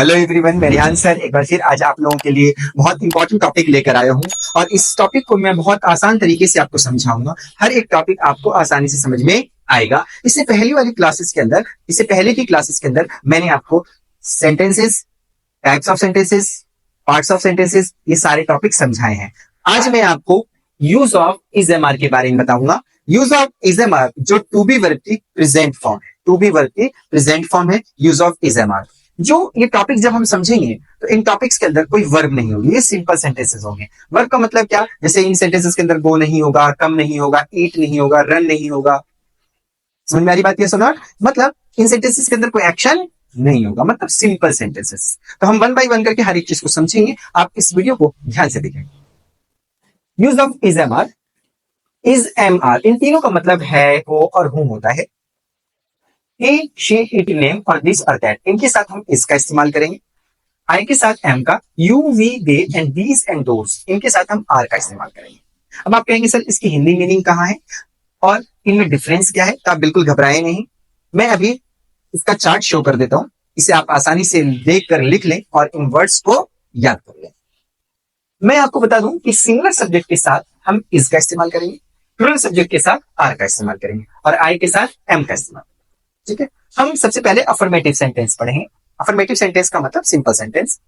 Hello everyone, मैं Rihan sir एक बार फिर आज आप लोगों के लिए बहुत इंपॉर्टेंट टॉपिक लेकर आया हूं और इस टॉपिक को मैं बहुत आसान तरीके से आपको समझाऊंगा। हर एक टॉपिक आपको आसानी से समझ में आएगा। इससे पहले की क्लासेस के अंदर मैंने आपको sentences, types of sentences, parts of sentences, ये सारे टॉपिक समझाए हैं। आज मैं आपको use of is am are के बारे में बताऊंगा। Use of is am are जो टू बी वर्ब की प्रेजेंट फॉर्म है, टू बी वर्ब की प्रेजेंट फॉर्म है use of is am are. जो ये टॉपिक जब हम समझेंगे तो इन टॉपिक्स के अंदर कोई वर्ब नहीं होगी, ये सिंपल सेंटेंसेस होंगे। वर्ब का मतलब क्या? जैसे इन सेंटेंसेस के अंदर गो नहीं होगा, कम नहीं होगा, ईट नहीं होगा, रन नहीं होगा। समझ में आ रही बात? ये सुना, मतलब इन सेंटेंसेस के अंदर कोई एक्शन नहीं होगा, मतलब सिंपल सेंटेंसेस। तो हम वन बाय वन करके हर एक चीज को समझेंगे। आप इस वीडियो को ध्यान से देखें। Use of is am are, is am are, इन तीनों का मतलब है, ओ और हुम होता है। he, she, it, name और this और that, इनके साथ हम इसका इस्तेमाल करेंगे। I के साथ am का, you, we, they and these and those, इनके साथ हम are का इस्तेमाल करेंगे। अब आप कहेंगे सर इसकी हिंदी मीनिंग कहाँ है और इनमें डिफरेंस क्या है? तो आप बिल्कुल घबराए नहीं, मैं अभी इसका चार्ट शो कर देता हूं। इसे आप आसानी से देख कर लिख लें और इन वर्ड्स को याद कर लें। मैं आपको बता दूं कि सिंगुलर सब्जेक्ट के साथ हम is का इस्तेमाल करेंगे, प्लूरल सब्जेक्ट के साथ are का इस्तेमाल करेंगे और I के साथ am का इस्तेमाल। ठीक है, हम सबसे पहले अफर्मेटिव सेंटेंस पढ़ेंगे। अफर्मेटिव सेंटेंस का मतलब सिंपल सेंटेंस।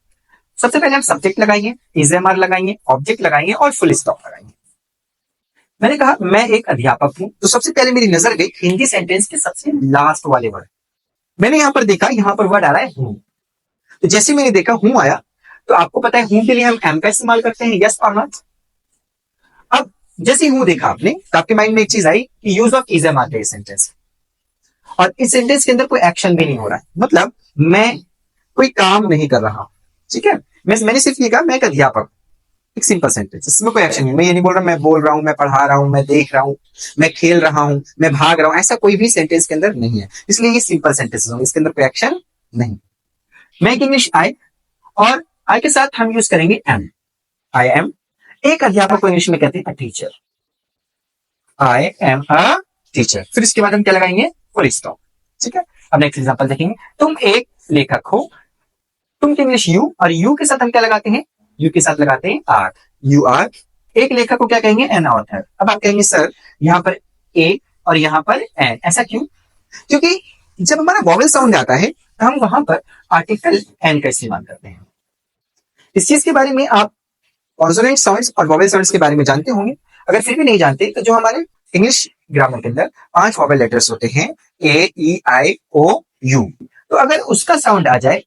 सबसे पहले हम सब्जेक्ट लगाएंगे, इज एम आर लगाएंगे, ऑब्जेक्ट लगाएंगे और फुल स्टॉप लगाएंगे। मैंने कहा मैं एक अध्यापक हूं, तो सबसे पहले मेरी नजर गई हिंदी सेंटेंस के सबसे लास्ट वाले वर्ड। मैंने यहां पर देखा, यहां पर वर्ड आ रहा है हूं। तो जैसे मैंने देखा हूं आया, तो आपको पता है हूं के लिए हम एम का इस्तेमाल करते हैं, यस और नॉट। अब जैसे हूं देखा आपने तो आपके माइंड में एक चीज आई कि use of is am are का सेंटेंस, और इस सेंटेंस के अंदर कोई एक्शन भी नहीं हो रहा है, मतलब मैं कोई काम नहीं कर रहा। ठीक है, मैंने सिर्फ ये कहा मैं एक अध्यापक, एक सिंपल सेंटेंस, इसमें कोई एक्शन नहीं। मैं ये नहीं बोल रहा मैं बोल रहा हूं, मैं पढ़ा रहा हूं, मैं देख रहा हूं, मैं खेल रहा हूं, मैं भाग रहा हूं, ऐसा कोई भी सेंटेंस के अंदर नहीं है। इसलिए ये सिंपल सेंटेंसेस होंगे, इसके अंदर कोई एक्शन नहीं। मैं एक इंग्लिश आई और आई के साथ हम यूज करेंगे एम। आई एम, एक अध्यापक को इंग्लिश में कहते हैं a teacher. I am a teacher. फिर इसके बाद हम क्या लगाएंगे? Full stop. ठीक है, अब नेक्स्ट एग्जांपल देखेंगे। तुम एक लेखक हो, तुम की इंग्लिश यू, और यू के साथ हम क्या लगाते हैं? यू के साथ लगाते हैं आर। यू आर, एक लेखक को क्या कहेंगे? An author. अब आप कहेंगे सर यहाँ पर ए और यहाँ पर एन, ऐसा क्यों? क्योंकि जब हमारा वॉवेल साउंड आता है तो हम वहां पर आर्टिकल एन का इस्तेमाल करते हैं। इस चीज के बारे में आप कॉन्सोनेंट साउंड्स और वॉवेल साउंड्स के बारे में जानते होंगे। अगर फिर भी नहीं जानते तो जो हमारे इंग्लिश ग्रामर के अंदर 5 वॉवेल लेटर्स होते हैं, ए, ई, आई, ओ, यू। तो अगर उसका साउंड आ जाए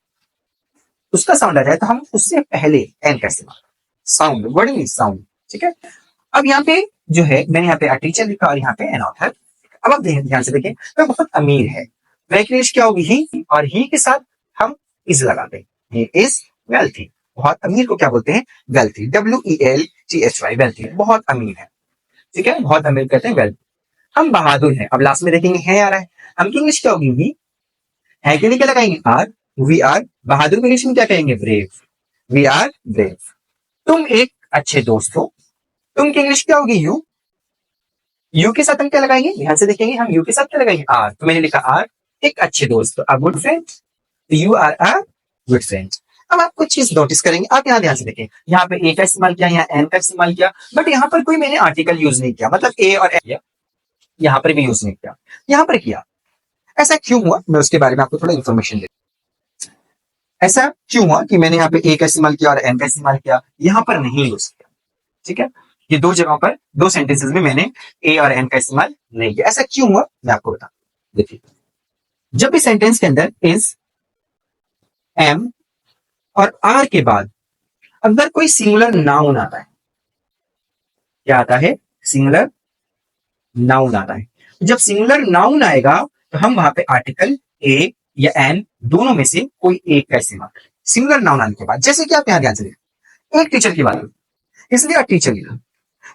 तो हम उससे पहले एन का इस्तेमाल, साउंड, वर्ड नहीं साउंड। ठीक है, अब यहाँ पे जो है मैंने यहाँ पे टीचर लिखा और यहाँ पे एन ऑथर। अब आप ध्यान से देखें, तो बहुत अमीर है, वैक्रेश क्या होगी? ही, और ही के साथ हम इज लगाते हैं। He is wealthy. बहुत अमीर को क्या बोलते हैं? वेल्थी, WELTHY, वेल्थी, बहुत अमीर है। ठीक है, बहुत अमीर कहते हैं वेल्थ। हम बहादुर हैं, अब लास्ट में देखेंगे है आ रहा है, हम की इंग्लिश क्या होगी? वी, है के लिए क्या लगाएंगे? Are, we are. बहादुर को इंग्लिश में क्या कहेंगे? Brave, we are brave. तुम एक अच्छे दोस्त हो, तुम की इंग्लिश क्या होगी? यू, यू के साथ हम क्या लगाएंगे? ध्यान से देखेंगे, हम यू के साथ क्या लगाएंगे? आर। तो मैंने लिखा आर, एक अच्छे दोस्त, a good friend, you are a good friend. अब आप कुछ चीज नोटिस करेंगे, आप यहाँ ध्यान से देखें, यहाँ पे ए का इस्तेमाल किया, यहाँ एन का इस्तेमाल किया, बट यहाँ पर कोई मैंने आर्टिकल यूज नहीं किया, मतलब ए और एन यहाँ पर भी यूज नहीं किया, यहाँ पर किया। ऐसा क्यों हुआ? मैं उसके बारे में आपको थोड़ा इन्फॉर्मेशन दे। ऐसा क्यों हुआ कि मैंने यहाँ पे ए का इस्तेमाल किया और एन का इस्तेमाल किया, यहाँ पर नहीं यूज किया? ठीक है, ये दो जगहों पर, दो सेंटेंसेस में मैंने ए और एन का इस्तेमाल नहीं किया। ऐसा क्यों हुआ मैं आपको बता। देखिए, जब भी सेंटेंस के अंदर इज, एम और आर के बाद अगर कोई सिंगुलर नाउन आता है, क्या आता है? सिंगुलर नाउन आता है। जब सिंगुलर नाउन आएगा तो हम वहां पे आर्टिकल ए या एन दोनों में से कोई एक का इस्तेमाल करें सिंगुलर नाउन आने के बाद। जैसे कि आप यहां ध्यान से देखें, एक टीचर की बात हुई इसलिए टीचर लिखा,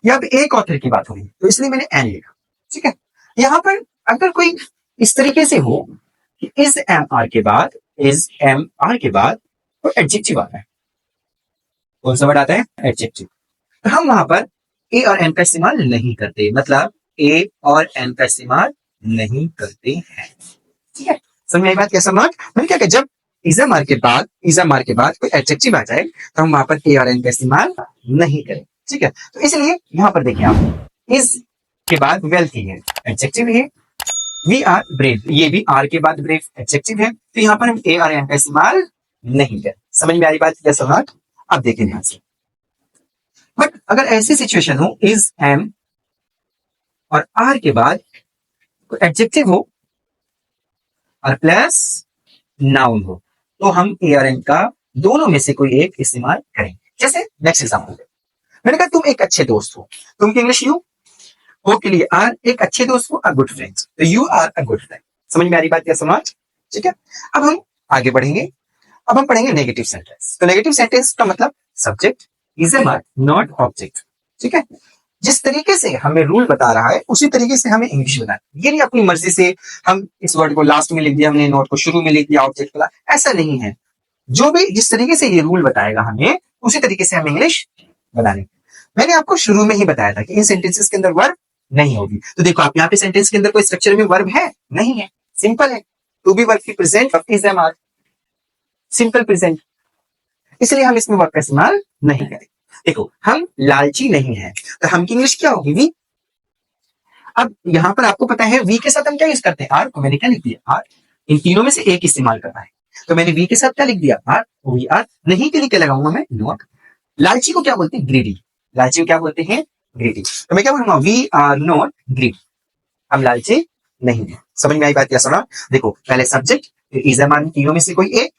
या एक ऑथर की बात हुई तो इसलिए मैंने एन लिखा। ठीक है, यहां पर अगर कोई इस तरीके से हो कि इज एम आर के बाद तो एडजेक्टिव आता है। कौन सा वर्ड आता है? एडजेक्टिव। तो हम वहां पर ए और एन का इस्तेमाल नहीं करते, मतलब ए और एन का इस्तेमाल नहीं करते हैं। ठीक है, समझ में आई बात? कैसा नॉट? मैंने क्या कहा, जब इज़ एम आर के बाद कोई एडजेक्टिव आ जाए तो हम वहां पर ए और एन का इस्तेमाल नहीं करें, ठीक है। तो इसलिए यहां पर देखिए आप, इज के बाद वेल्थी है, एडजेक्टिव है। वी आर ब्रेव, ये भी आर के बाद ब्रेव एडजेक्टिव है, तो यहाँ पर हम ए और एन का इस्तेमाल नहीं करें। समझ में आई बात? यस और नॉट? अब देखें ध्यान से। बट अगर ऐसी सिचुएशन हो, इज एम और आर के बाद कोई एडजेक्टिव हो और प्लस नाउन हो, तो हम ए और एन का दोनों में से कोई एक इस्तेमाल करेंगे। जैसे नेक्स्ट एग्जाम्पल, मैंने कहा तुम एक अच्छे दोस्त हो, तुम की इंग्लिश यू हो के लिए आर, एक अच्छे दोस्त हो, अ गुड फ्रेंड, तो you are a good friend. समझ में आ रही बात या समझ? ठीक है। अब हम आगे बढ़ेंगे, अब हम पढ़ेंगे नेगेटिव सेंटेंस। तो नेगेटिव सेंटेंस का मतलब subject is a verb not object, ठीक है। जिस तरीके से हमें रूल बता रहा है उसी तरीके से हमें इंग्लिश बताना, ये नहीं अपनी मर्जी से हम इस वर्ड को लास्ट में लिख दिया, हमने नोट को शुरू में लिख दिया, ऑब्जेक्ट को, ऐसा नहीं है। जो भी जिस तरीके से ये रूल बताएगा हमें, उसी तरीके से हम इंग्लिश बनाने। मैंने आपको शुरू में ही बताया था कि इन सेंटेंसेस के अंदर वर्ब नहीं होगी। तो देखो आप यहाँ पे सेंटेंस के अंदर कोई स्ट्रक्चर में वर्ब है नहीं है, सिंपल है। टू बी वर्ब की present is am are, simple present, इसलिए हम इसमें वर्ब का इस्तेमाल नहीं करें। देखो हम लालची नहीं है, तो हम की इंग्लिश क्या होगी? वी। अब यहां पर आपको पता है वी के साथ हम क्या यूज करते हैं? आर को मैंने क्या लिख दिया? आर। इन तीनों में से एक इस्तेमाल करना है, तो मैंने वी के साथ क्या लिख दिया? आर। We are. नहीं के लिए क्या लगाऊंगा मैं? नॉट। लालची को क्या बोलते हैं? ग्रीडी। लालची को क्या बोलते हैं? ग्रीडी। तो मैं क्या बोलूंगा? वी आर नॉट ग्रीडी, हम लालची नहीं है। समझ में आई बात या सुना? देखो पहले सब्जेक्ट, फिर इज एम आर, तीनों में से कोई एक,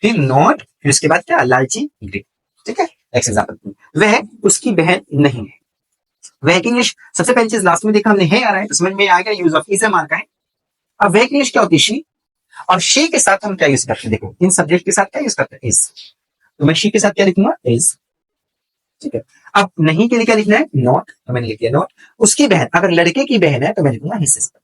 फिर नॉट, फिर उसके बाद क्या? लालची, ग्रीडी, ठीक है। नेक्स्ट एग्जांपल, वह उसकी बहन नहीं है। वह की इंग्लिश सबसे पहली चीज लास्ट में देखा हमने, है आ रहा है, तो समझ में आ गया use of is am are का है। अब वह की इंग्लिश क्या होती है? शी। और शी के साथ हम क्या यूज करते हैं? देखो इन सब्जेक्ट के साथ क्या यूज करते हैं? इज। तो मैं शी के साथ क्या लिखूंगा? इज, ठीक है। अब नहीं के लिए क्या लिखना है? नॉट, तो मैंने लिख दिया नॉट। उसकी बहन, अगर लड़के की बहन है तो मैं लिखूंगा हिज सिस्टर,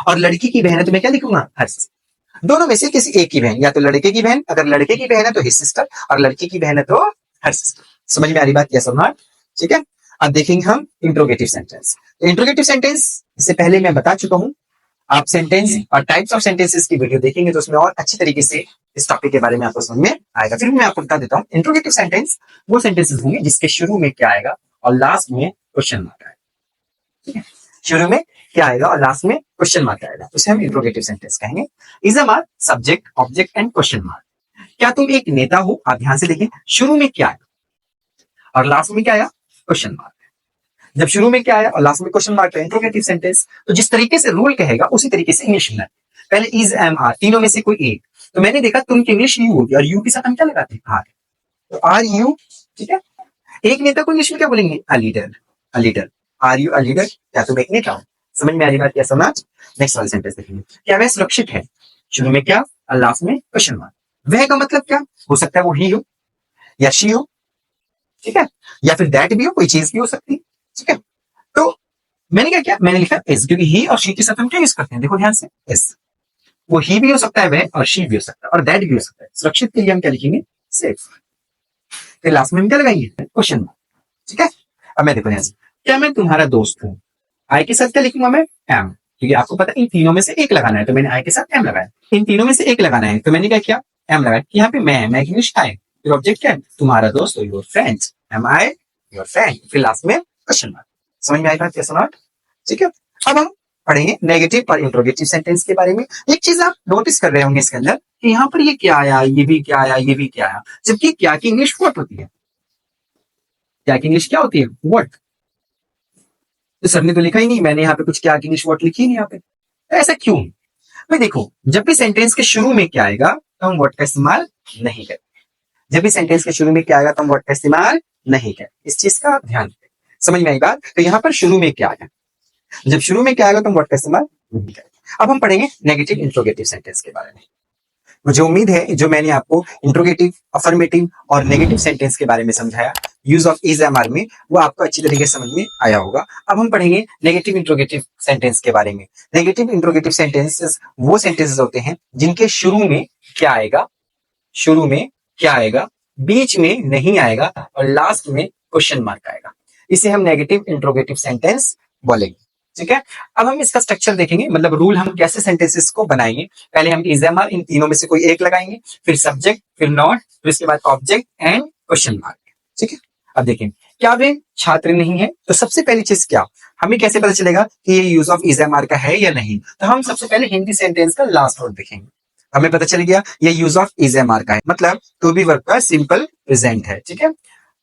और लड़की की बहन है तो मैं क्या लिखूंगा? Her sister. दोनों में से किसी एक की बहन, या तो लड़के की बहन, अगर लड़के की बहन है तो हिज सिस्टर, और लड़की की बहन है तो हर सिस्टर। समझ में आ रही बात? यस और नॉट? ठीक है। अब देखेंगे हम इंट्रोगेटिव सेंटेंस। इंट्रोगेटिव सेंटेंस इससे पहले मैं बता चुका हूं, आप सेंटेंस और टाइप्स ऑफ सेंटेंसेस की वीडियो देखेंगे तो उसमें और अच्छी तरीके से इस टॉपिक के बारे में आपको समझ में आएगा। फिर मैं आपको बता देता हूं, इंट्रोगेटिव सेंटेंस वो सेंटेंसेस होंगे जिसके शुरू में क्या आएगा और लास्ट में क्वेश्चन मार्क आएगा, ठीक है। शुरू में क्या आएगा और लास्ट में क्वेश्चन मार्क आएगा, उसे हम इंट्रोगेटिव सेंटेंस कहेंगे। Is am are, subject, object and question mark. क्या तुम एक नेता हो? आप ध्यान से देखें, शुरू में क्या आया और लास्ट में क्या आया? Question mark. जब शुरू में क्या आया और लास्ट में क्वेश्चन मार्क है, इंट्रोगेटिव सेंटेंस। तो जिस तरीके से रूल कहेगा उसी तरीके से इंग्लिश में। पहले इज एम आर, तीनों में से कोई एक, तो मैंने देखा तुम की इंग्लिश यू होगी और यू के साथ हम क्या लगाते हैं? आर, तो आर यू, ठीक है। एक नेता को इंग्लिश में क्या बोलेंगे? A leader, a leader. Are you a leader? क्या तुम एक नेता हो? समझ में आ रही बात? क्या समझ? नेक्स्ट वाला सेंटेंस देखेंगे, क्या वह सुरक्षित है? शुरू में क्या और लास्ट में क्वेश्चन मार्क। वह का मतलब क्या हो सकता है? वो ही हो या शी हो, ठीक है, या फिर दैट भी हो, कोई चीज भी हो सकती है, ठीक है। तो मैंने क्या किया? मैंने लिखा इज, क्योंकि ही और शी के साथ हम क्या यूज करते हैं? देखो ध्यान से, इज। वो ही भी हो सकता है वह, और शी भी हो सकता है, और दैट भी हो सकता है। सुरक्षित के लिए हम क्या लिखेंगे? सेफ। फिर लास्ट में हम क्या लगाएंगे? क्वेश्चन मार्क, ठीक है। अब मैं देखो ध्यान से, क्या मैं तुम्हारा दोस्त हूँ? आई के साथ क्या लिखूंगा मैं? एम, क्योंकि आपको पता है इन तीनों में से एक लगाना है, तो मैंने आई के साथ एम लगाया। इन तीनों में से एक लगाना है, तो मैंने क्या किया? एम लगाया। यहाँ पे मैं इंग्लिश आई, फिर ऑब्जेक्ट क्या है? तुम्हारा दोस्त, your friend, am I your friend, फिर लास्ट में क्वेश्चन मार्क। समझ में आई बात? कैसा नॉट? ठीक है। अब हम पढ़ेंगे नेगेटिव और इंट्रोगेटिव सेंटेंस के बारे में। एक चीज आप नोटिस कर रहे होंगे इसके अंदर कि यहाँ पर ये क्या आया, ये भी क्या आया, ये भी क्या आया, जबकि क्या की इंग्लिश व्हाट होती है? क्या की इंग्लिश क्या होती है? व्हाट। तो सर ने तो लिखा ही नहीं, मैंने यहाँ पे कुछ क्या की इंग्लिश व्हाट लिखी नहीं यहाँ पे, ऐसा क्यों? भाई देखो, जब भी सेंटेंस के शुरू में क्या आएगा तो हम व्हाट का इस्तेमाल नहीं करेंगे। जब भी सेंटेंस के शुरू में क्या आएगा तो हम व्हाट का इस्तेमाल नहीं करें, इस चीज का ध्यान रखें। समझ में आई बात? तो यहाँ पर शुरू में क्या आया, जब शुरू में क्या आएगा तो हम व्हाट का इस्तेमाल नहीं करेंगे। अब हम पढ़ेंगे नेगेटिव इंट्रोगेटिव सेंटेंस के बारे में। मुझे उम्मीद है जो मैंने आपको इंट्रोगेटिव, अफर्मेटिव और नेगेटिव सेंटेंस के बारे में समझाया use of is am are में, वो आपको अच्छी तरीके से समझ में आया होगा। अब हम पढ़ेंगे नेगेटिव इंट्रोगेटिव सेंटेंस के बारे में। नेगेटिव इंट्रोगेटिव सेंटेंसेस वो सेंटेंसेस होते हैं जिनके शुरू में क्या आएगा, शुरू में क्या आएगा, बीच में नहीं आएगा, और लास्ट में क्वेश्चन मार्क आएगा। इसे हम नेगेटिव इंट्रोगेटिव सेंटेंस बोलेंगे। ठीक है। अब हम इसका स्ट्रक्चर देखेंगे, मतलब रूल हम कैसे सेंटेंसेस को बनाएंगे। पहले हम इज एम आर, इन तीनों में से कोई एक लगाएंगे, फिर सब्जेक्ट, फिर नॉट, फिर उसके बाद ऑब्जेक्ट एंड क्वेश्चन मार्क। ठीक है। अब देखें, क्या वे छात्र नहीं है, तो सबसे पहली चीज क्या, हमें कैसे पता चलेगा कि ये use of is am are का है या नहीं। तो हम सबसे पहले हिंदी सेंटेंस का लास्ट वर्ड देखेंगे, हमें पता चल गया ये use of is am are का है, मतलब टू बी वर्ब का सिंपल प्रेजेंट है। ठीक है।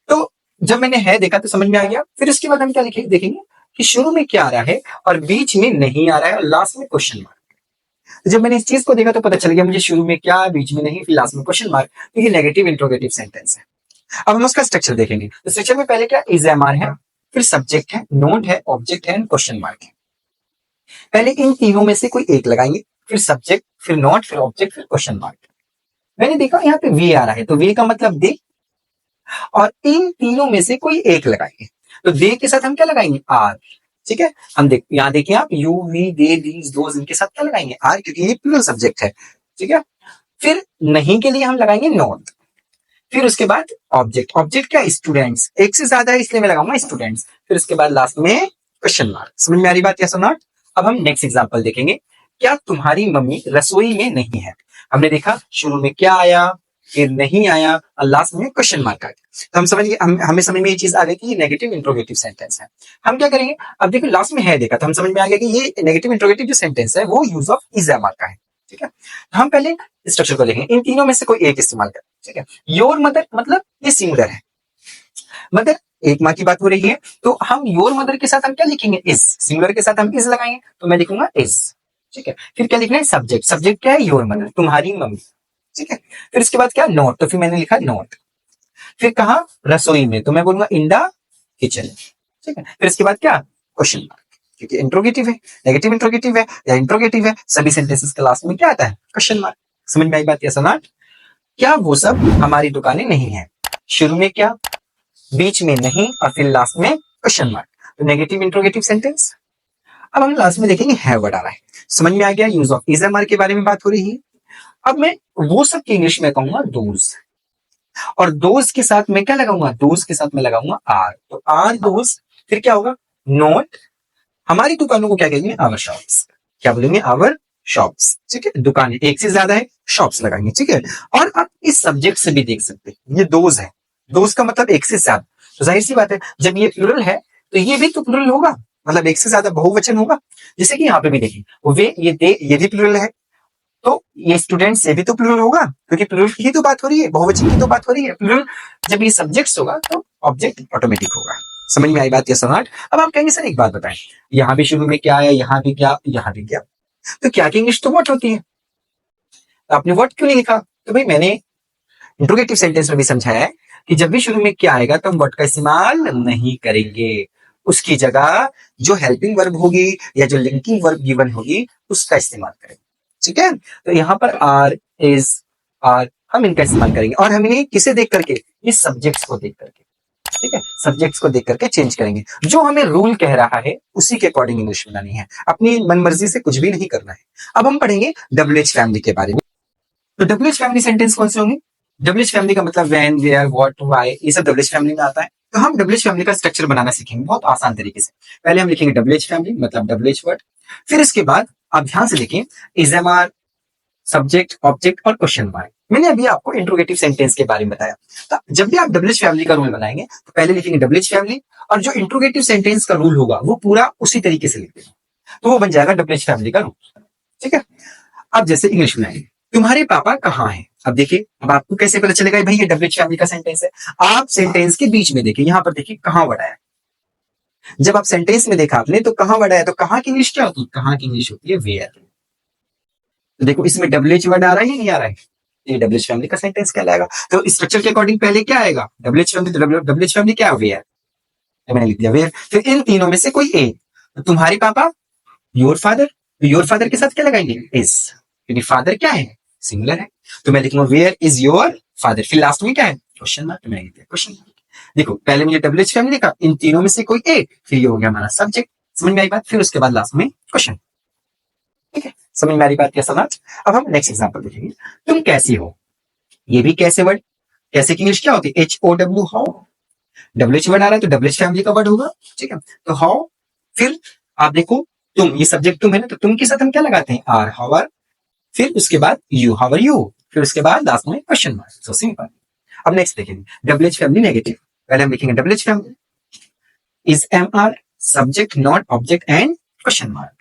तो जब मैंने है देखा तो समझ में आ गया। फिर उसके बाद हम क्या देखेंगे कि शुरू में क्या आ रहा है और बीच में नहीं आ रहा है और लास्ट में क्वेश्चन मार्क। तो जब मैंने इस चीज को देखा तो पता चल गया मुझे शुरू में क्या, बीच में नहीं, फिर लास्ट में क्वेश्चन मार्क, तो ये नेगेटिव इंट्रोगेटिव सेंटेंस है। अब हम उसका स्ट्रक्चर देखेंगे। तो स्ट्रक्चर में पहले क्या, इज एम आर है, फिर सब्जेक्ट है, नोट है, ऑब्जेक्ट है, क्वेश्चन मार्क है। पहले इन तीनों में से कोई एक लगाएंगे, फिर सब्जेक्ट, फिर नोट, फिर ऑब्जेक्ट, फिर क्वेश्चन मार्क। मैंने देखा यहाँ पे वे आ रहा है, तो वे का मतलब दे, और इन तीनों में से कोई एक लगाएंगे। तो दे के साथ हम क्या लगाएंगे, आर। ठीक है। हम यहाँ देखिए आप, you, we, they, these, those, इनके साथ क्या लगाएंगे, आर, क्योंकि ये प्लूरल सब्जेक्ट है। ठीक है। फिर नहीं के लिए हम लगाएंगे नॉट। फिर उसके बाद ऑब्जेक्ट, ऑब्जेक्ट क्या, स्टूडेंट्स, एक से ज्यादा है इसलिए मैं लगाऊंगा स्टूडेंट्स। फिर उसके बाद लास्ट में क्वेश्चन मार्क। समझ में आ रही बात, यस और नॉट। अब हम नेक्स्ट एग्जांपल देखेंगे। क्या तुम्हारी मम्मी रसोई में नहीं है। हमने देखा शुरू में क्या आया, फिर नहीं आया और लास्ट में क्वेश्चन मार्क आ गया। तो हम समझ गए, हमें समझ में ये चीज आ गई कि ये नेगेटिव इंट्रोगेटिव सेंटेंस है। हम क्या करेंगे, अब देखो लास्ट में है देखा तो हम समझ में आ गया कि ये नेगेटिव इंट्रोगेटिव जो सेंटेंस है वो use of is am are का है। ठीक है। तो हम पहले स्ट्रक्चर को देखेंगे, इन तीनों में से कोई एक इस्तेमाल करें। ठीक है। योर मदर, मतलब ये सिंगुलर है, मदर एक माँ की बात हो रही है, तो हम योर मदर के साथ हम क्या लिखेंगे, इज। सिंगुलर के साथ हम इज लगाएंगे, तो मैं लिखूंगा इज। ठीक है। फिर क्या लिखना है, सब्जेक्ट, सब्जेक्ट क्या है, योर मदर, तुम्हारी मम्मी। ठीक है। फिर इसके बाद क्या, नोट, तो फिर मैंने लिखा नोट। फिर कहा रसोई में, तो मैं बोलूंगा इन द किचन। ठीक है। फिर इसके बाद क्या, क्वेश्चन मार्क, क्योंकि इंट्रोगेटिव है, नेगेटिव इंट्रोगेटिव है या इंट्रोगेटिव है, सभी सेंटेंसेस के लास्ट में क्या आता है, क्वेश्चन मार्क। समझ में आई बात, यस और नॉट। क्या वो सब हमारी दुकानें नहीं है, शुरू में क्या, बीच में नहीं और फिर लास्ट में क्वेश्चन मार्क, तो नेगेटिव इंट्रोगेटिव सेंटेंस। अब हम लास्ट में देखेंगे है वर्ड आ रहा है। समझ में आ गया, use of is am are के बारे में बात हो रही है। अब मैं वो सब की इंग्लिश में कहूंगा दोज, और दोज के साथ मैं क्या लगाऊंगा, दोज के साथ मैं लगाऊंगा आर, तो आर दोज। फिर क्या होगा, नोट, हमारी दुकानों को क्या कहेंगे, आवर शॉप्स। क्या बोलेंगे, आवर शॉप्स। ठीक है। दुकान एक से ज्यादा है, शॉप्स लगाएंगे। ठीक है। और आप इस सब्जेक्ट से भी देख सकते हैं, ये दोज है, दोज का मतलब एक से ज्यादा। तो जाहिर सी बात है जब ये प्लुरल है तो ये भी तो प्लुरल होगा, मतलब एक से ज्यादा बहुवचन होगा। जैसे कि यहाँ पे भी देखिए, वे, ये दे, ये भी प्लुरल है, तो ये स्टूडेंट से भी तो प्लुरल होगा, क्योंकि प्लुरल की तो बात हो रही है, बहुवचन की तो बात हो रही है। प्लुरल जब ये सब्जेक्ट्स होगा तो ऑब्जेक्ट ऑटोमेटिक होगा। समझ में आई बात, यस और नॉट। अब आप कहेंगे सर एक बात बताएं, यहाँ भी शुरू में क्या है, यहाँ भी क्या, यहाँ भी क्या, तो क्या की इंग्लिश तो व्हाट होती है, तो आपने व्हाट क्यों नहीं लिखा। तो भाई मैंने इंट्रोगेटिव सेंटेंस में भी समझाया है कि जब भी शुरू में क्या आएगा तो हम व्हाट का इस्तेमाल नहीं करेंगे, उसकी जगह जो हेल्पिंग वर्ब होगी या जो लिंकिंग वर्ब गिवन होगी उसका इस्तेमाल करेंगे। ठीक है। तो यहाँ पर आर, इज, आर हम इनका इस्तेमाल करेंगे, और हम ये किसे देख करके, ये सब्जेक्ट्स को देख करके। ठीक है। सब्जेक्ट्स को देख करके चेंज करेंगे, जो हमें रूल कह रहा है उसी के अकॉर्डिंग इंग्लिश बनानी है, अपनी मनमर्जी से कुछ भी नहीं करना है। अब हम पढ़ेंगे डब्ल्यूएच फैमिली के बारे में। तो डब्ल्यूएच फैमिली सेंटेंस कौन से होंगे, डब्ल्यूएच फैमिली का मतलब व्हेन, वेयर, व्हाट, व्हाई, ये सब डब्ल्यूएच फैमिली में आता है। तो हम डब्ल्यूएच फैमिली का स्ट्रक्चर बनाना सीखेंगे बहुत आसान तरीके से। पहले हम लिखेंगे डब्ल्यूएच फैमिली, मतलब डब्ल्यूएच वर्ड। फिर इसके बाद आप ध्यान से देखें, is am are, subject, object और क्वेश्चन मार्क। मैंने अभी आपको इंट्रोगेटिव सेंटेंस के बारे में बताया। तो जब भी आप डब्ल्यूएच फैमिली का रूल बनाएंगे तो पहले लिखेंगे डब्ल्यूएच फैमिली, और जो इंट्रोगेटिव सेंटेंस का रूल होगा वो पूरा उसी तरीके से लिखेंगे, तो वो बन जाएगा डब्ल्यूएच फैमिली का रूल। ठीक है। अब जैसे इंग्लिश में आएंगे, तुम्हारे पापा कहाँ हैं। अब देखिए, अब आपको कैसे पता चलेगा भाई ये डब्ल्यूएच फैमिली का सेंटेंस है। आप सेंटेंस के बीच में देखिए, यहाँ पर देखिए कहाँ वर्ड आया। जब आप सेंटेंस में देखा आपने तो कहाँ वर्ड आया, तो कहाँ की इंग्लिश क्या होती है, कहाँ की इंग्लिश होती है वेयर। तो देखो इसमें डब्ल्यूएच वर्ड आ रहा है या नहीं आ रहा है, ये डब्ल्यूएच फैमिली का सेंटेंस कहलाएगा। तो स्ट्रक्चर के अकॉर्डिंग पहले क्या आएगा, डब्ल्यूएच फैमिली, तो डब्ल्यूएच फैमिली क्या है, वेयर, मैंने लिख दिया वेयर। फिर इन तीनों में से कोई एक, तो तुम्हारे पापा, योर फादर, तो योर फादर के साथ क्या लगाएंगे, इज, क्योंकि फादर क्या है, सिंगुलर है, तो मैं लिखूंगा वेयर इज योर फादर। फिर लास्ट में क्या है, क्वेश्चन मार्क, तो मैंने लिख दिया क्वेश्चन मार्क। देखो पहले मुझे डब्ल्यूएच फैमिली का, इन तीनों में से कोई एक, फिर ये हो गया हमारा सब्जेक्ट। समझ में आई बात। फिर उसके बाद लास्ट में क्वेश्चन। ठीक है। समझ में आ रही बात क्या, समझ। अब हम नेक्स्ट एग्जांपल देखेंगे, तुम कैसी हो, ये भी कैसे वर्ड, कैसे की इंग्लिश क्या होती है, H O W, how. WH word आ रहा है तो डब्ल्यूएच फैमिली का वर्ड होगा। ठीक है। तो हाउ, फिर आप देखो, तुम, ये सब्जेक्ट तुम है ना, तो तुम के साथ हम क्या लगाते हैं, आर, हाउ आर, फिर उसके बाद यू, हाउ आर यू, फिर उसके बाद लास्ट में क्वेश्चन मार्क। So simple. अब नेक्स्ट देखेंगे डब्ल्यू एच फैमिली नेगेटिव। पहले हम लिखेंगे W H family is am are subject not object and question mark.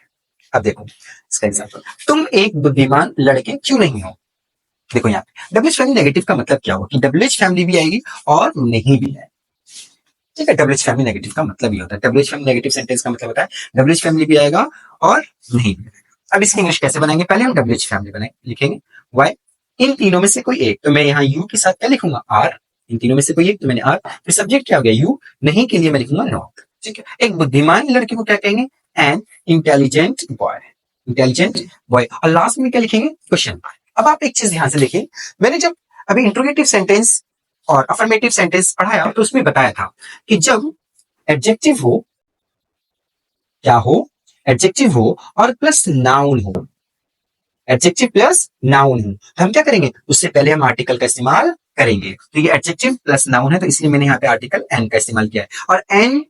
अब देखो इसका एग्जांपल, तुम एक बुद्धिमान लड़के क्यों नहीं हो। देखो यहाँ पे डब्ल्यू एच फैमिली नेगेटिव का मतलब क्या होगा कि डब्ल्यू एच फैमिली भी आएगी और नहीं भी आएगी। ठीक है, डब्ल्यू एच फैमिली नेगेटिव का मतलब ये होता है, W H family negative sentence का मतलब होता है डब्ल्यू एच फैमिली भी आएगा और नहीं भी आएगा। अब इसकी इंग्लिश कैसे बनाएंगे, पहले हम डब्ल्यू एच फैमिली बनाएंगे, लिखेंगे वाई, इन तीनों में से कोई एक, तो मैं यहाँ यू के साथ क्या लिखूंगा, आर, इन तीनों में से कोई एक, तो मैंने आर, फिर सब्जेक्ट क्या हो गया यू, नहीं के लिए मैं लिखूंगा नॉट। ठीक है, एक बुद्धिमान लड़के को क्या कहेंगे, an intelligent boy, intelligent boy, और लास्ट में क्या लिखेंगे, क्वेश्चन। अब आप एक चीज ध्यान से देखिए, मैंने जब अभी इंट्रोगेटिव सेंटेंस और अफर्मेटिव सेंटेंस पढ़ाया तो उसमें बताया था कि जब एडजेक्टिव हो, क्या हो, एडजेक्टिव हो और प्लस नाउन हो, एडजेक्टिव प्लस नाउन हो, तो हम क्या करेंगे, उससे पहले हम आर्टिकल का इस्तेमाल करेंगे। तो ये एडजेक्टिव प्लस नाउन है, तो इसलिए मैंने यहाँ पे आर्टिकल एन का इस्तेमाल किया है। और एन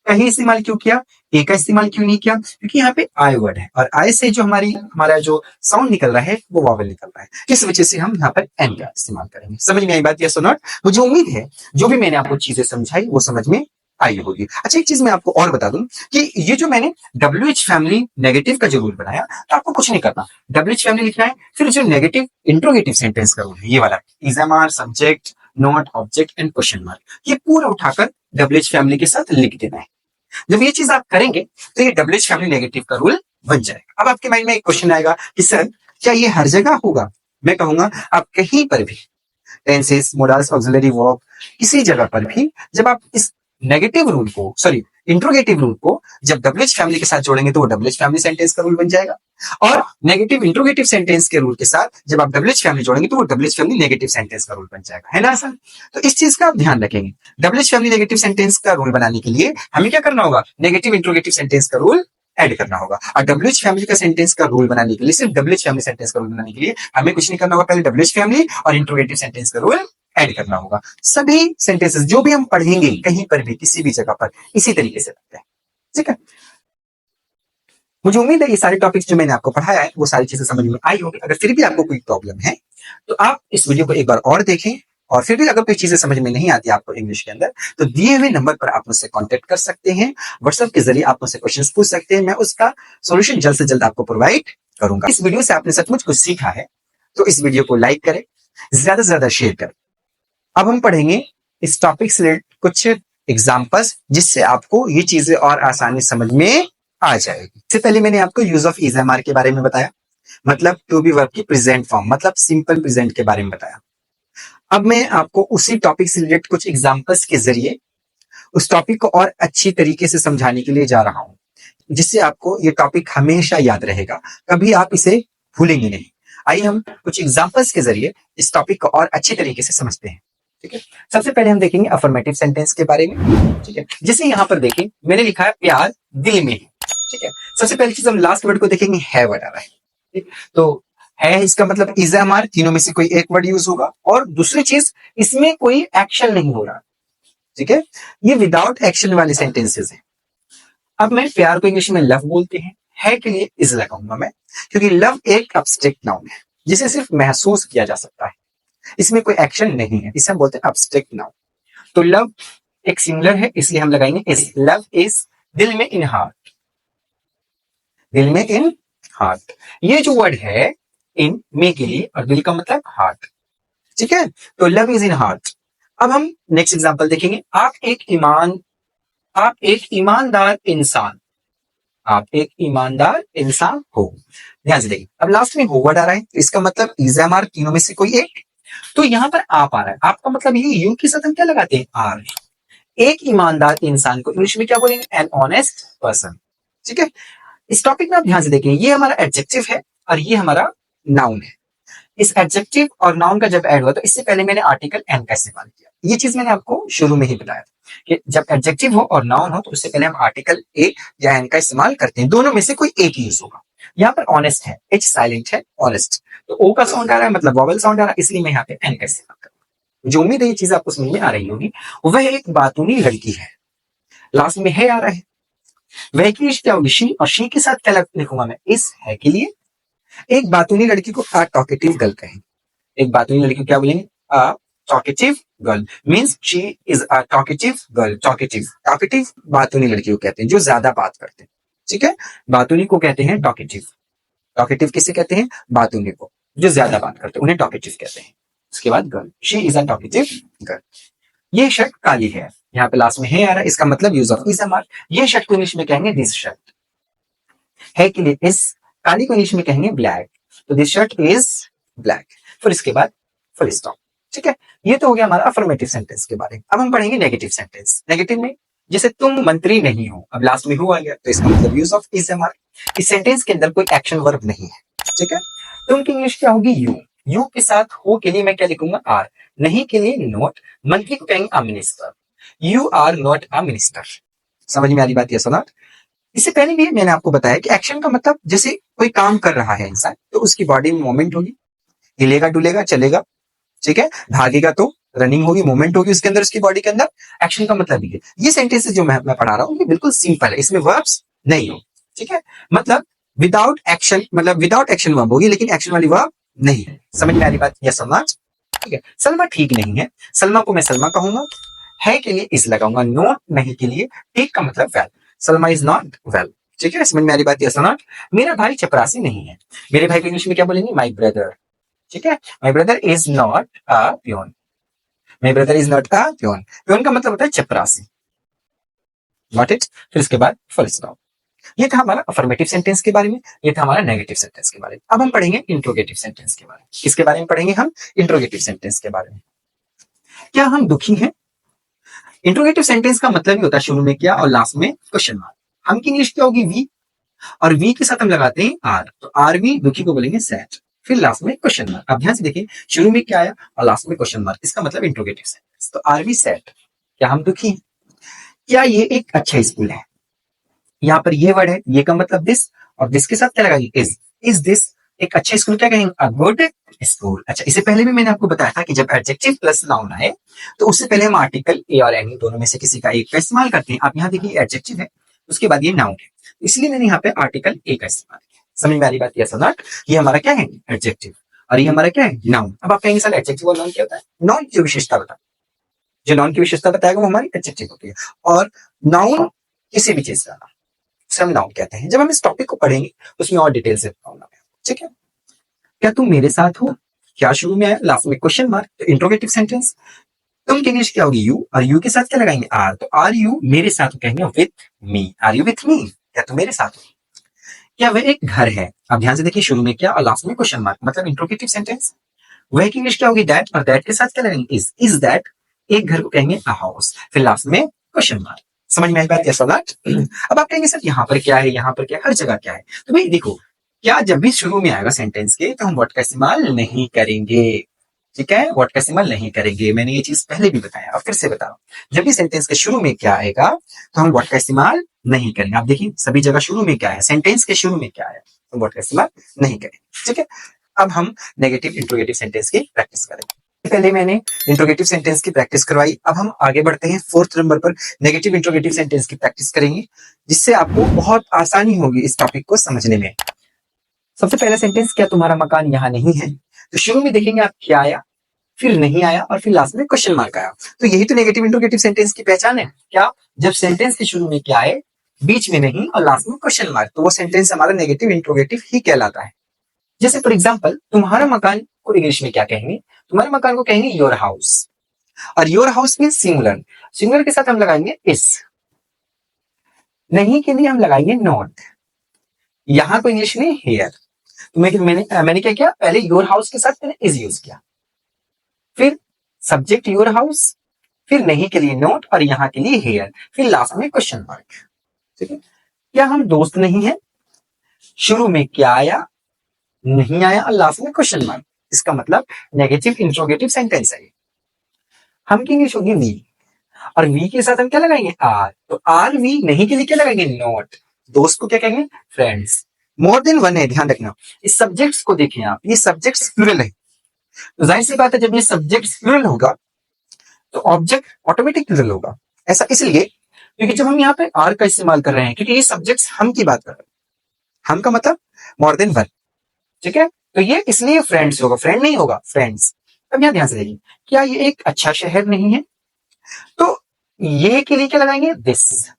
का ही इस्तेमाल क्यों किया, ए का इस्तेमाल क्यों नहीं किया, क्योंकि यहाँ पे आई वर्ड है और आई से जो हमारा जो साउंड निकल रहा है वो वॉवेल निकल रहा है, इस वजह से हम यहाँ पर एन का इस्तेमाल करेंगे। समझ में आई बात, यस और नॉट। मुझे उम्मीद है जो भी मैंने आपको चीजें समझाई वो समझ में आई होगी। अच्छा, एक चीज मैं आपको और बता दूं कि ये जो मैंने डब्ल्यू एच फैमिली नेगेटिव का जो रूल बनाया, तो आपको कुछ नहीं करना, डब्ल्यू एच फैमिली लिखना है, फिर जो नेगेटिव इंट्रोगेटिव सेंटेंस का रूल है ये वाला, is am are subject not object and question mark, ये पूरा उठाकर डब्ल्यू एच फैमिली के साथ लिख देना है। जब ये चीज आप करेंगे तो ये डब्ल्यू एच फैमिली नेगेटिव का रूल बन जाएगा। अब आपके माइंड में एक क्वेश्चन आएगा कि सर क्या ये हर जगह होगा, मैं कहूंगा आप कहीं पर भी, टेंसेस, मोडल्स, ऑक्सिलरी वर्ब, किसी जगह पर भी जब आप इस नेगेटिव रूल को, सॉरी इंट्रोगेटिव रूल को जब डब्ल्यू एच फैमिली के साथ जोड़ेंगे तो वो डब्ल्यू एच फैमिली सेंटेंस का रूल बन जाएगा, और नेगेटिव इंट्रोगेटिव सेंटेंस के रूल के साथ जब आप डब्ल्यू एच फैमिली जोड़ेंगे तो वो W H family negative sentence का रूल बन जाएगा, है ना आसान। तो इस चीज का आप ध्यान रखेंगे, W H family negative sentence का रूल बनाने के लिए हमें क्या करना होगा, नेगेटिव इंट्रोगेटिव सेंटेंस का रूल ऐड करना होगा। और डब्ल्यू एच फैमिली का सेंटेंस का रूल बनाने के लिए, सिर्फ डब्ल्यू एच फैमिली सेंटेंस का रूल बनाने के लिए हमें कुछ नहीं करना होगा, पहले डब्ल्यू एच फैमिली और इंट्रोगेटिव सेंटेंस का रूल ऐड करना होगा। सभी सेंटेंसेस जो भी हम पढ़ेंगे कहीं पर भी किसी भी जगह पर इसी तरीके से लगते हैं। ठीक है, मुझे उम्मीद है ये सारे टॉपिक्स जो मैंने आपको पढ़ाया है वो सारी चीजें समझ में आई होगी। अगर फिर भी आपको कोई प्रॉब्लम है तो आप इस वीडियो को एक बार और देखें, और फिर भी अगर कोई चीजें समझ में नहीं आती आपको इंग्लिश के अंदर, तो दिए हुए नंबर पर आप मुझसे कांटेक्ट कर सकते हैं, व्हाट्सएप के जरिए आप मुझसे क्वेश्चंस पूछ सकते हैं, मैं उसका सॉल्यूशन जल्द से जल्द आपको प्रोवाइड करूंगा। इस वीडियो से आपने सचमुच कुछ सीखा है तो इस वीडियो को लाइक करें, ज्यादा से ज्यादा शेयर करें। अब हम पढ़ेंगे इस टॉपिक से रिलेटेड कुछ एग्जाम्पल्स जिससे आपको ये चीजें और आसानी समझ में आ जाएगी। इससे पहले मैंने आपको use of is am are के बारे में बताया, मतलब टू बी वर्ब की प्रेजेंट फॉर्म, मतलब सिंपल प्रेजेंट के बारे में बताया। अब मैं आपको उसी टॉपिक से रिलेटेड कुछ एग्जाम्पल्स के जरिए उस टॉपिक को और अच्छी तरीके से समझाने के लिए जा रहा हूं, जिससे आपको ये टॉपिक हमेशा याद रहेगा, कभी आप इसे भूलेंगे नहीं। आइए हम कुछ एग्जाम्पल्स के जरिए इस टॉपिक को और अच्छे तरीके से समझते हैं। ठीक है, सबसे पहले हम देखेंगे अफर्मेटिव सेंटेंस के बारे में। ठीक है, जैसे यहाँ पर देखें मैंने लिखा है प्यार दिल में है। ठीक है, सबसे पहली चीज हम लास्ट वर्ड को देखेंगे, है वर्ड आ रहा है। ठीक, तो है इसका मतलब इज एम आर, तीनों में से कोई एक वर्ड यूज होगा, और दूसरी चीज इसमें कोई एक्शन नहीं हो रहा। ठीक है, ये विदाउट एक्शन वाले सेंटेंसेस हैं। अब मैं प्यार को इंग्लिश में लव बोलते हैं, है के लिए इज लगाऊंगा मैं, क्योंकि लव एक एब्स्ट्रैक्ट नाउन है जिसे सिर्फ महसूस किया जा सकता है, इसमें कोई एक्शन नहीं है, इसे हम बोलते हैं एब्स्ट्रैक्ट नाउन। तो लव एक सिंगुलर है इसलिए हम लगाएंगे इज, लव इज दिल में, इन हार्ट, दिल में इन हार्ट। ये जो वर्ड है इन में के लिए, और दिल का मतलब हार्ट। ठीक है, तो लव इज इन हार्ट। अब हम नेक्स्ट एग्जांपल देखेंगे, आप एक ईमानदार इंसान, आप एक ईमानदार इंसान हो। ध्यान से देखिए, अब लास्ट में हो वर्ड आ रहा है, तो इसका मतलब इज एम आर, तीनों में से कोई एक। तो यहां पर आप आ रहा है, आपका मतलब ये यू के साथ हम क्या लगाते हैं, आर। एक ईमानदार इंसान को इंग्लिश में क्या बोलेंगे, एन ऑनेस्ट पर्सन। ठीक है, इस टॉपिक में आप ध्यान से देखें, ये हमारा एडजेक्टिव है और ये हमारा नाउन है। इस एडजेक्टिव और नाउन का जब ऐड हुआ तो इससे पहले मैंने आर्टिकल एन का इस्तेमाल किया। ये चीज मैंने आपको शुरू में ही बताया था कि जब एडजेक्टिव हो और नाउन हो तो उससे पहले हम आर्टिकल ए या एन का इस्तेमाल करते हैं, दोनों में से कोई एक यूज होगा। यहाँ पर ऑनेस्ट है, एच साइलेंट है, ऑनेस्ट, तो ओ का साउंड आ रहा है, मतलब वॉवल साउंड आ रहा है, इसलिए मैं यहाँ पे एन का इस्तेमाल करूंगा। जो उम्मीद है ये चीज आपको समझ में आ रही होगी। वह एक बातूनी लड़की है, लास्ट में है आ रहा है, वह की इंग्लिश क्या होगी? शी, और शी के साथ क्या लिखूंगा मैं? इस है के लिए। एक बातूनी लड़की को अ टॉकेटिव गर्ल कहेंगे। एक बातूनी लड़की को क्या बोलेंगे? A talkative girl. Means she is a talkative girl. Talkative बातूनी लड़की को कहते हैं जो ज्यादा बात करते हैं। ठीक है, बातूनी को कहते हैं टॉकेटिव। टॉकेटिव किसे कहते हैं? बातूनी को, जो ज्यादा बात करते हैं उन्हें टॉकेटिव कहते हैं। उसके बाद girl, she is a talkative girl. ये शर्ट काली है, यहाँ पे लास्ट में है आ रहा है, इसका मतलब यूज ऑफ इज मार्क। ये शर्ट को इंग्लिश में कहेंगे दिस शर्ट। है के लिए इस, काली को इंग्लिश में कहेंगे ब्लैक, तो दिस शर्ट इज ब्लैक। फिर इसके बाद फुल स्टॉप। ठीक है, ये तो हो गया हमारा अफर्मेटिव सेंटेंस के बारे में। अब हम पढ़ेंगे नेगेटिव सेंटेंस। नेगेटिव में जैसे तुम मंत्री नहीं हो, अब लास्ट में हो आ गया, तो इसका मतलब यूज ऑफ इज मार्क। इस सेंटेंस के अंदर कोई एक्शन वर्ब नहीं है। ठीक है, तुम की इंग्लिश क्या होगी? यू। यू के साथ हो के लिए मैं क्या लिखूंगा? आर। नहीं के लिए नॉट। मंत्री को कहेंगे a minister. You are not a minister. समझ में आ रही बात? यस और नॉट? इससे पहले भी मैंने आपको बताया कि एक्शन का मतलब जैसे कोई काम कर रहा है इंसान, तो उसकी बॉडी में मूवमेंट होगी, हिलेगा डुलेगा चलेगा। ठीक है, भागेगा तो रनिंग होगी, मूवमेंट होगी उसके अंदर, उसकी बॉडी के अंदर। एक्शन का मतलब ये सेंटेंसेस जो मैं पढ़ा रहा हूँ ये बिल्कुल सिंपल है, इसमें वर्ब्स नहीं हो। ठीक है, मतलब विदाउट एक्शन, मतलब विदाउट एक्शन वर्ब होगी लेकिन एक्शन वाली वर्ब नहीं है। समझ में आ रही बात? यस और नॉट? ठीक है, सलमा ठीक नहीं है, सलमा को मैं सलमा कहूंगा। है के लिए इस लगाऊंगा, नॉट नहीं के लिए ठीक का मतलब well. Salma is not well. ठीक है, समझ में आ रही बात? यस और नॉट? मेरा भाई चपरासी नहीं है, मेरे भाई को इंग्लिश में क्या बोलेंगे? My brother. ठीक है, my brother is not a peon. My brother is not a peon. Peon का मतलब होता है चपरासी। Got it? फिर इसके बाद फुल स्टॉप। ये था हमारा अफर्मेटिव सेंटेंस के बारे में, ये था हमारा नेगेटिव सेंटेंस के बारे में। अब हम पढ़ेंगे इंट्रोगेटिव सेंटेंस के बारे में। किसके बारे में पढ़ेंगे हम? इंट्रोगेटिव सेंटेंस के बारे में। क्या हम दुखी हैं? इंट्रोगेटिव सेंटेंस का मतलब ही होता है शुरू में क्या और लास्ट में क्वेश्चन मार्क। हम की इंग्लिश क्या होगी? वी, और वी के साथ हम लगाते हैं आर, तो आर वी, दुखी को बोलेंगे सैड, फिर लास्ट में क्वेश्चन मार्क। अब ध्यान से देखिए, शुरू में क्या आया और लास्ट में क्वेश्चन मार्क, इसका मतलब इंट्रोगेटिव सेंटेंस। तो आर वी सैड, क्या हम दुखी हैं? क्या ये एक अच्छा स्कूल है? यहाँ पर ये वर्ड है, ये का मतलब दिस, और दिस के साथ क्या लगाएंगे? इज दिस एक अच्छा स्कूल? क्या कहेंगे? A good school. अच्छा, इससे पहले भी मैंने आपको बताया था कि जब एडजेक्टिव प्लस नाउन आए तो उससे पहले हम आर्टिकल ए और एनी दोनों में से किसी का एक का इस्तेमाल करते हैं। आप यहाँ देखिए एडजेक्टिव है, उसके बाद ये नाउन है, इसलिए मैंने यहाँ पे आर्टिकल ए का इस्तेमाल किया। समझ में आ रही बात? यस और नॉट? ये हमारा क्या है? एडजेक्टिव, और ये हमारा क्या है? नाउन। अब आप कहेंगे सर एडजेक्टिव और नाउन क्या होता है? नाउन की जो विशेषता बता, जो नाउन की विशेषता बताएगा वो हमारी एडजेक्टिव होती है, और नाउन किसी भी चीज का उसे हम नाउन कहते हैं। जब हम इस टॉपिक को पढ़ेंगे उसमें और डिटेल से बताऊंगा। ठीक है, क्या तुम मेरे साथ हो? क्या शुरू में आया, लास्ट में क्वेश्चन मार्क, तो इंट्रोगेटिव सेंटेंस। तुम की इंग्लिश क्या होगी? यू, और यू के साथ क्या लगाएंगे? आर, तो आर यू मेरे साथ हो कहेंगे with me. Are you with me? क्या तुम मेरे साथ हो? क्या वह एक घर है? अब ध्यान से देखिए, शुरू में क्या और लास्ट में क्वेश्चन मार्क, मतलब इंट्रोगेटिव सेंटेंस। वह की इंग्लिश क्या होगी? दैट, और दैट के साथ क्या लगाएंगे? इज दैट एक घर को कहेंगे अ हाउस, फिर लास्ट में क्वेश्चन मार्क। समझ में आई बात? यस और नॉट? अब आप कहेंगे सर यहाँ पर क्या है, यहाँ पर क्या है, हर जगह क्या है? तो भाई देखो, क्या जब भी शुरू में आएगा सेंटेंस के तो हम व्हाट का इस्तेमाल नहीं करेंगे। ठीक है, व्हाट का इस्तेमाल नहीं करेंगे, मैंने ये चीज पहले भी बताया और फिर से बता रहा हूं। जब भी सेंटेंस के शुरू में क्या आएगा तो हम व्हाट का इस्तेमाल नहीं करेंगे। आप देखिए सभी जगह शुरू में क्या है, सेंटेंस के शुरू में क्या है, तो व्हाट का इस्तेमाल नहीं करेंगे। ठीक है, अब हम नेगेटिव इंट्रोगेटिव सेंटेंस की प्रैक्टिस करेंगे। पहले मैंने इंट्रोगेटिव सेंटेंस की प्रैक्टिस करवाई, अब हम आगे बढ़ते हैं 4th नंबर पर नेगेटिव इंट्रोगेटिव सेंटेंस की प्रैक्टिस करेंगे, जिससे आपको बहुत आसानी होगी इस टॉपिक को समझने में। सबसे पहला सेंटेंस, क्या तुम्हारा मकान यहाँ नहीं है? तो शुरू में देखेंगे आप क्या आया, फिर नहीं आया, और फिर लास्ट में क्वेश्चन मार्क आया। तो यही तो नेगेटिव इंट्रोगेटिव सेंटेंस की पहचान है। क्या? जब सेंटेंस के शुरू में क्या आए, बीच में नहीं और लास्ट में क्वेश्चन मार्क, तो वो सेंटेंस हमारा नेगेटिव इंट्रोगेटिव ही कहलाता है। जैसे फॉर एग्जाम्पल, तुम्हारा मकान को इंग्लिश में क्या कहेंगे? तुम्हारे मकान को कहेंगे योर हाउस, और your house mean singular. Singular के साथ हम लगाएंगे इस, नहीं के लिए हम लगाएंगे नॉट, यहां को इंग्लिश में हेयर। तो मैंने क्या किया, पहले योर हाउस के साथ मैंने इज यूज किया, फिर सब्जेक्ट योर हाउस, फिर नहीं के लिए नॉट, और यहां के लिए हेयर, फिर लास्ट में क्वेश्चन मार्क। ठीक है, क्या हम दोस्त नहीं है? शुरू में क्या आया, नहीं आया, और लास्ट में क्वेश्चन मार्क, इसका मतलब नेगेटिव इंट्रोगेटिव सेंटेंस है। हम की इंग्लिश होगी वी, और वी के साथ हम क्या लगाएंगे? आर, तो आर वी, नहीं के लिए क्या लगाएंगे? नॉट, दोस्त को क्या कहेंगे? फ्रेंड्स। मोर देन वन है, ध्यान रखना। इस सब्जेक्ट्स को देखें आप, ये सब्जेक्ट्स प्लुरल है, तो जाहिर सी बात है जब ये सब्जेक्ट्स प्लुरल होगा तो ऑब्जेक्ट ऑटोमेटिक प्लुरल होगा। ऐसा इसलिए क्योंकि जब हम यहाँ पे आर का इस्तेमाल कर रहे हैं, क्योंकि ये सब्जेक्ट्स हम की बात कर रहे हैं, हम का मतलब मोर देन वन, ठीक है। तो ये इसलिए फ्रेंड्स होगा, फ्रेंड नहीं होगा, फ्रेंड्स। अब यहाँ ध्यान से देखिए, क्या ये एक अच्छा शहर नहीं है? तो ये के लिए क्या लगाएंगे? दिस,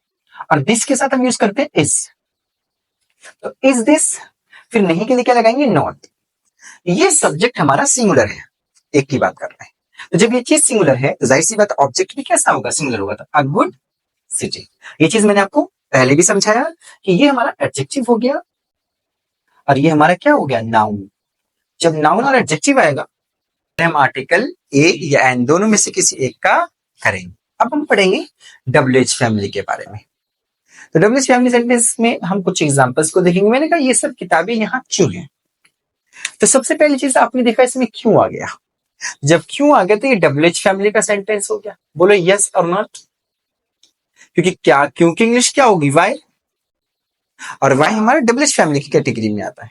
और दिस के साथ हम यूज करते हैं इस, तो इज दिस। फिर नहीं के लिए क्या लगाएंगे? नॉट। ये सब्जेक्ट हमारा सिंगुलर है, एक की बात कर रहे हैं। तो जब ये चीज सिंगुलर है तो जाहिर सी बात ऑब्जेक्ट भी कैसा होगा? सिंगुलर होगा। तो अ गुड सिटी, ये चीज मैंने आपको पहले भी समझाया कि ये हमारा एडजेक्टिव हो गया और ये हमारा क्या हो गया? नाउन। जब नाउन और एडजेक्टिव आएगा तो हम आर्टिकल ए या एन दोनों में से किसी एक का करेंगे। अब हम पढ़ेंगे WH फैमिली के बारे में। तो WH फैमिली सेंटेंस में हम कुछ एग्जांपल्स को देखेंगे। मैंने कहा ये सब किताबें यहाँ क्यों हैं? तो सबसे पहली चीज आपने देखा इसमें क्यों आ गया। जब क्यों आ गया तो ये WH फैमिली का सेंटेंस हो गया। बोलो यस और नॉट। क्योंकि क्या, क्योंकि इंग्लिश क्या होगी? वाई, और वाई हमारा WH फैमिली की कैटेगरी में आता है।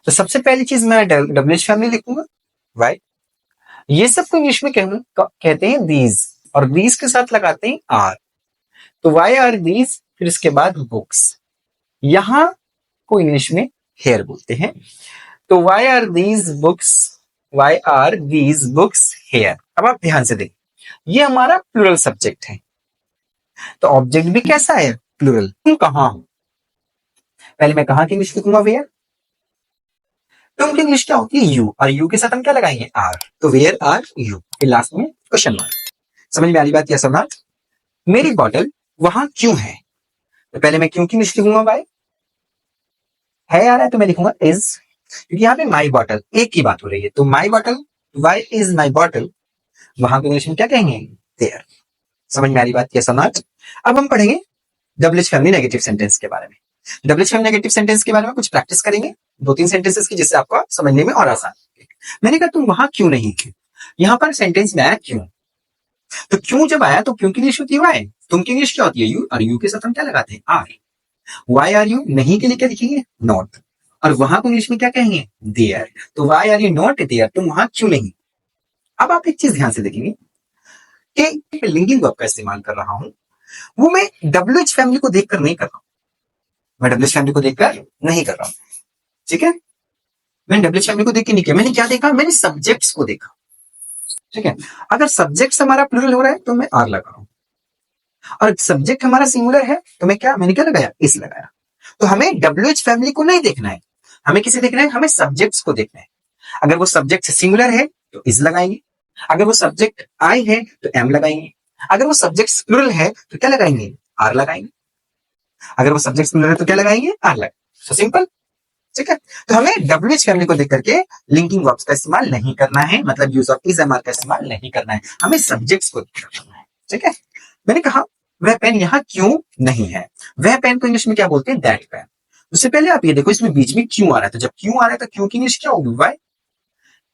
तो सबसे पहली चीज मैं WH फैमिली लिखूंगा, वाई। ये सबको इंग्लिश में कहते हैं दीज, और दीज के साथ लगाते हैं आर। तो वाई आर दीज, फिर इसके बाद बुक्स, यहां को इंग्लिश में हेयर बोलते हैं। तो why are these books, why are these books here. अब आप ध्यान से देखें, ये हमारा प्लूरल सब्जेक्ट है, तो ऑब्जेक्ट भी कैसा है? प्लूरल। तुम कहां हो? पहले मैं कहां की इंग्लिश लिखूंगा? वेयर। तुम की इंग्लिश क्या होती है? यू, और यू के साथ हम क्या लगाएंगे? आर। तो वेयर आर यू, फिर लास्ट में क्वेश्चन मार्क। समझ में आ रही बात? यस और नॉट। मेरी बॉटल वहां क्यों है? तो पहले मैं क्यों की इंग्लिश लिखूंगा? वाई। है आ रहा है तो मैं लिखूंगा इज, क्योंकि यहाँ पे माई बॉटल एक की बात हो रही है। तो my bottle, why is my bottle, वहां को इंग्लिश में क्या कहेंगे? देयर। समझ में आ रही बात? यस और नॉट। अब हम पढ़ेंगे WH फैमिली नेगेटिव सेंटेंस के बारे में। WH फैमिली नेगेटिव सेंटेंस के बारे में कुछ प्रैक्टिस करेंगे, 2-3 सेंटेंसेस की, जिससे आपको समझने में और आसान। मैंने कहा तुम वहां क्यों नहीं थे, यहाँ पर सेंटेंस में आया क्यों। तो क्यों जब आया तो क्यों की इंग्लिश होती है वाई, तुम की इंग्लिश क्या होती है? यू, और यू के साथ हम क्या लगाते हैं? आर। वाई आर यू, नहीं के लिए क्या लिखेंगे? नॉट, और वहां को इंग्लिश में क्या कहेंगे? देयर। तो why are you not there, तुम वहां क्यों नहीं। अब आप एक चीज ध्यान से देखेंगे कि लिंकिंग वर्ब का इस्तेमाल कर रहा हूं, वो मैं WH फैमिली को देखकर नहीं कर रहा हूं, मैं WH फैमिली को देखकर नहीं कर रहा हूं, ठीक है। मैंने WH फैमिली को देख के नहीं किया, मैंने क्या देखा? मैंने सब्जेक्ट्स को देखा, ठीक है। अगर सब्जेक्ट हमारा प्लूरल हो रहा है तो मैं आर लगा रहा हूं, और सब्जेक्ट हमारा सिंगुलर है तो मैंने क्या लगाया? इस लगाया। तो हमें WH फैमिली को नहीं देखना है, हमें किसे देखना है? हमें सब्जेक्ट्स को देखना है। अगर वो सब्जेक्ट सिंगुलर है तो इस लगाएंगे, अगर वो सब्जेक्ट आई है तो एम लगाएंगे, अगर वो सब्जेक्ट प्लूरल है तो क्या लगाएंगे? आर लगाएंगे, अगर वो सब्जेक्ट प्लूरल है तो क्या लगाएंगे? आर लगाएंगे। सो सिंपल, ठीक है। तो हमें WH फैमिली को देख करके लिंकिंग वर्ब्स का इस्तेमाल नहीं करना है, मतलब use of is am are का इस्तेमाल नहीं करना है, हमें सब्जेक्ट्स को करना है, ठीक है। मैंने कहा वह पेन यहाँ क्यों नहीं है, वह पेन को इंग्लिश में क्या बोलते हैं? That pain. उससे पहले आप ये देखो इसमें बीच में क्यों आ रहा है, तो जब क्यों आ रहा है तो क्यों की इंग्लिश क्या होगी? वाई।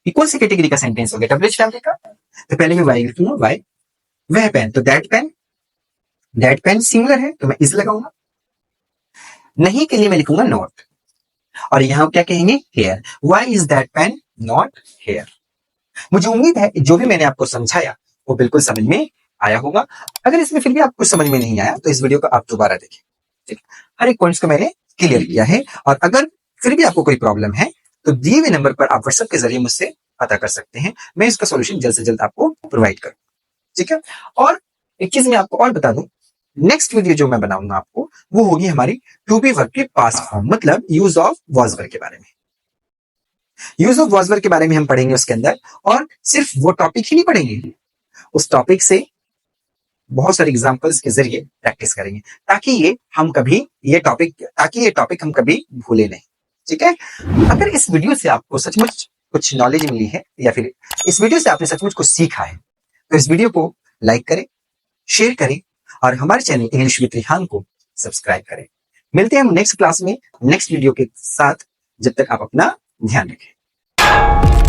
कौन सी कैटेगरी का सेंटेंस हो गया? WH फैमिली का। तो पहले मैं वाई लिखूंगा, वाई। वह पेन, तो that pain, that pain singular है तो मैं इज लगाऊंगा। नहीं के लिए मैं लिखूंगा नॉट, और यहां क्या कहेंगे? Here. Why is that pen not here. मुझे उम्मीद है जो भी मैंने आपको समझाया वो बिल्कुल समझ में आया होगा। अगर इसमें फिर भी आपको समझ में नहीं आया तो इस वीडियो को आप दोबारा देखें, ठीक है। हर एक पॉइंट्स को मैंने क्लियर किया है, और अगर फिर भी आपको कोई प्रॉब्लम है तो दिए हुए नंबर पर आप व्हाट्सएप के जरिए मुझसे पता कर सकते हैं, मैं इसका सोल्यूशन जल्द से जल्द आपको प्रोवाइड करूँ, ठीक है। और एक चीज मैं आपको और बता दूं, नेक्स्ट वीडियो जो मैं बनाऊंगा आपको वो होगी हमारी टू बी वर्ब के पास्ट फॉर्म, मतलब यूज ऑफ वाज वर्ब के बारे में। यूज ऑफ वाज वर्ब के बारे में हम पढ़ेंगे उसके अंदर, और सिर्फ वो टॉपिक ही नहीं पढ़ेंगे, उस टॉपिक से बहुत सारे एग्जांपल्स के जरिए प्रैक्टिस करेंगे, ताकि ये टॉपिक हम कभी भूले नहीं, ठीक है। अगर इस वीडियो से आपको सचमुच कुछ नॉलेज मिली है, या फिर इस वीडियो से आपने सचमुच कुछ सीखा है, तो इस वीडियो को लाइक करें, शेयर करें, और हमारे चैनल इंग्लिश विद रिहान को सब्सक्राइब करें। मिलते हैं हम नेक्स्ट क्लास में नेक्स्ट वीडियो के साथ, जब तक आप अपना ध्यान रखें।